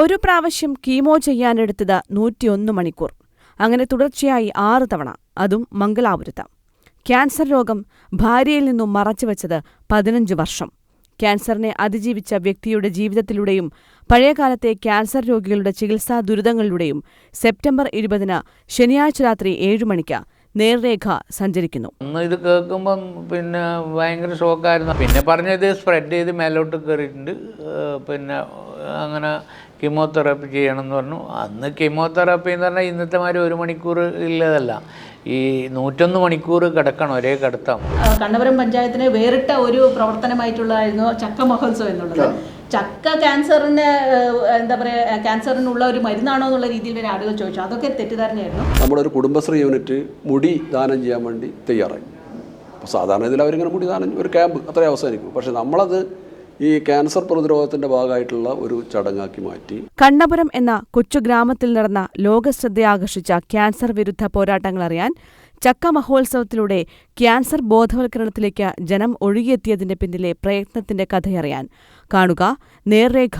ഒരു പ്രാവശ്യം കീമോ ചെയ്യാനെടുത്തത് 101 മണിക്കൂർ. അങ്ങനെ തുടർച്ചയായി 6 തവണ, അതും മംഗലാപുരത്ത്. ക്യാൻസർ രോഗം ഭാര്യയിൽ നിന്നും മറച്ചുവെച്ചത് 15 വർഷം. ക്യാൻസറിനെ അതിജീവിച്ച വ്യക്തിയുടെ ജീവിതത്തിലൂടെയും പഴയകാലത്തെ ക്യാൻസർ രോഗികളുടെ ചികിത്സാ ദുരിതങ്ങളിലൂടെയും സെപ്റ്റംബർ 20 ശനിയാഴ്ച രാത്രി 7 മണിക്ക് നേർരേഖ സഞ്ചരിക്കുന്നു. ഇത് കേൾക്കുമ്പം ഭയങ്കര ഷോക്കായിരുന്നു. പിന്നെ പറഞ്ഞത് സ്പ്രെഡ് ചെയ്ത് മേലോട്ട് കയറിയിട്ടുണ്ട്. അങ്ങനെ കീമോതെറാപ്പി ചെയ്യണമെന്ന് പറഞ്ഞു. അന്ന് കീമോതെറാപ്പി എന്ന് പറഞ്ഞാൽ ഇന്നത്തെ മാതിരി 1 മണിക്കൂർ ഇല്ലതല്ല, ഈ 101 മണിക്കൂർ കിടക്കണം, ഒരേ കിടത്താം. കണ്ണപുരം പഞ്ചായത്തിന് വേറിട്ട ഒരു പ്രവർത്തനമായിട്ടുള്ളതായിരുന്നു ചക്ക മഹോത്സവം എന്നുള്ളത്. ചക്ക ക്യാൻസറിന് ക്യാൻസറിനുള്ള ഒരു മരുന്നാണോ എന്നുള്ള രീതിയിൽ വരെ ആളുകൾ ചോദിച്ചു. അതൊക്കെ തെറ്റിദ്ധാരണയായിരുന്നു. നമ്മുടെ ഒരു കുടുംബശ്രീ യൂണിറ്റ് മുടി ദാനം ചെയ്യാൻ വേണ്ടി തയ്യാറായി. അപ്പോൾ സാധാരണ ഇതിൽ അവരിങ്ങനെ മുടി ദാനം ഒരു ക്യാമ്പ് അത്രേ അവസാനിക്കും. പക്ഷെ നമ്മളത് ഈ ക്യാൻസർ പ്രതിരോധത്തിന്റെ ഭാഗമായിട്ടുള്ള ഒരു ചടങ്ങാക്കി മാറ്റി. കണ്ണപുരം എന്ന കൊച്ചു ഗ്രാമത്തിൽ നടന്ന ലോകശ്രദ്ധയാകർഷിച്ച ക്യാൻസർ വിരുദ്ധ പോരാട്ടങ്ങൾ അറിയാൻ ചക്ക മഹോത്സവത്തിലൂടെ ക്യാൻസർ ബോധവൽക്കരണത്തിലേക്ക് ജനം ഒഴുകിയെത്തിയതിന്റെ പിന്നിലെ പ്രയത്നത്തിന്റെ കഥയറിയാൻ കാണുക നേർരേഖ.